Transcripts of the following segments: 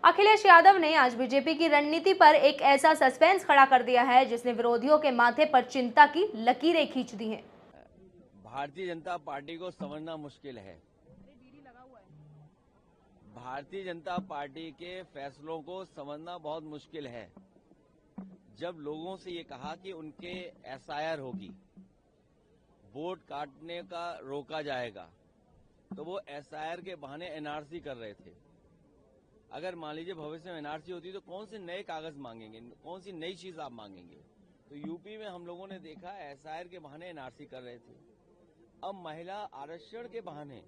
अखिलेश यादव ने आज बीजेपी की रणनीति पर एक ऐसा सस्पेंस खड़ा कर दिया है जिसने विरोधियों के माथे पर चिंता की लकीरें खींच दी हैं। भारतीय जनता पार्टी को समझना मुश्किल है। भारतीय जनता पार्टी के फैसलों को समझना बहुत मुश्किल है। जब लोगों से ये कहा कि उनके एसआईआर होगी, वोट काटने का रोका जाएगा, तो वो एसआईआर के बहाने एनआरसी कर रहे थे। अगर मान लीजिए भविष्य में एनआरसी होती तो कौन से नए कागज मांगेंगे, कौन सी नई चीज आप मांगेंगे। तो यूपी में हम लोगों ने देखा एसआईआर के बहाने एनआरसी कर रहे थे। अब महिला आरक्षण के बहाने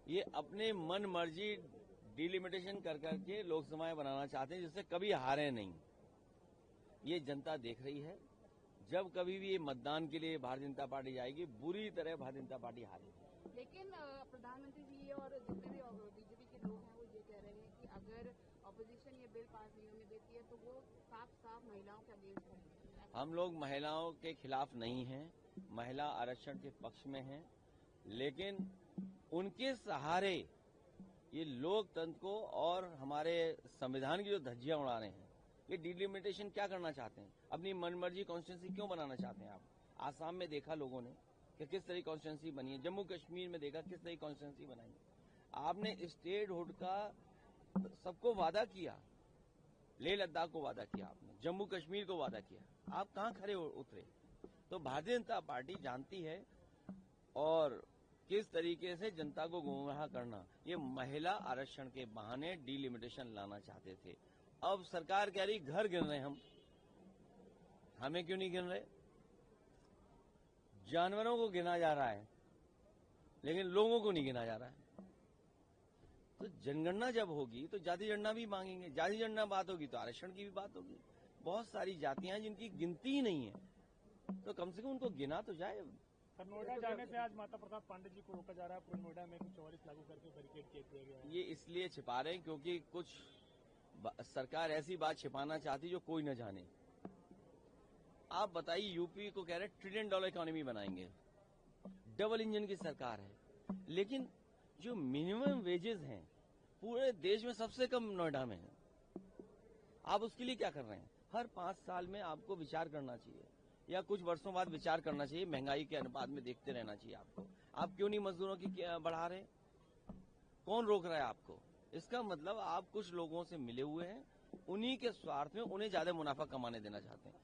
ये अपने मन मर्जी डिलिमिटेशन कर करके लोकसभाएं बनाना चाहते हैं, जिससे कभी हारे नहीं। ये जनता देख रही है। जब कभी भी ये मतदान के लिए भारतीय जनता पार्टी जाएगी, बुरी तरह भारतीय जनता पार्टी हारेगी। लेकिन प्रधानमंत्री जी और जितने भी बीजेपी के लोग हैं वो ये कह रहे हैं कि अगर ऑपोजिशन ये बिल पास नहीं होने देती है तो वो साफ साफ महिलाओं के अगेंस्ट है। हम लोग महिलाओं के खिलाफ नहीं हैं, महिला आरक्षण के पक्ष में हैं, लेकिन उनके सहारे ये लोकतंत्र को और हमारे संविधान की जो धज्जियां उड़ा रहे हैं, ये डिलिमिटेशन क्या करना चाहते हैं? अपनी मनमर्जी कॉन्स्टिट्यूंसी क्यों बनाना चाहते हैं आप? आसाम में देखा लोगों ने कि किस तरह कॉन्स्टिट्यूंसी बनी है, जम्मू कश्मीर में देखा किस तरह कॉन्स्टिट्यूंसी बनाई। आपने स्टेटहुड का सबको वादा किया, लेह लद्दाख को वादा किया आपने, जम्मू कश्मीर को वादा किया, आप कहां खड़े उतरे? तो भारतीय जनता पार्टी जानती है और किस तरीके से जनता को गुमराह करना। ये महिला आरक्षण के बहाने डिलिमिटेशन लाना चाहते थे। अब सरकार कह रही घर गिन रहे, हम हमें क्यों नहीं गिन रहे? जानवरों को गिना जा रहा है, लेकिन लोगों को नहीं गिना जा रहा है। तो जनगणना जब होगी तो जाति जनगणना भी मांगेंगे, जाति जनगणना बात होगी तो आरक्षण की भी बात होगी। बहुत सारी जातियां हैं जिनकी गिनती ही नहीं है, तो कम से कम उनको गिना तो जाए। नोएडा जाने से आज माता प्रसाद पांडे जी को रोका जा रहा है। पूरे नोएडा में 44 लागू करके बैरिकेड किया गया है। ये इसलिए छिपा रहे हैं क्योंकि कुछ सरकार ऐसी बात छिपाना चाहती जो कोई न जाने। आप बताइए, यूपी को कह रहे $1 ट्रिलियन इकोनॉमी बनाएंगे, डबल इंजन की सरकार है, लेकिन जो मिनिमम वेजेस हैं पूरे देश में सबसे कम नोएडा में है। आप उसके लिए क्या कर रहे हैं? हर 5 साल में आपको विचार करना चाहिए या कुछ वर्षों बाद विचार करना चाहिए, महंगाई के अनुपात में देखते रहना चाहिए आपको। आप क्यों नहीं मजदूरों की बढ़ा रहे? कौन रोक रहा है आपको? इसका मतलब आप कुछ लोगों से मिले हुए हैं, उन्हीं के स्वार्थ में उन्हें ज्यादा मुनाफा कमाने देना चाहते हैं।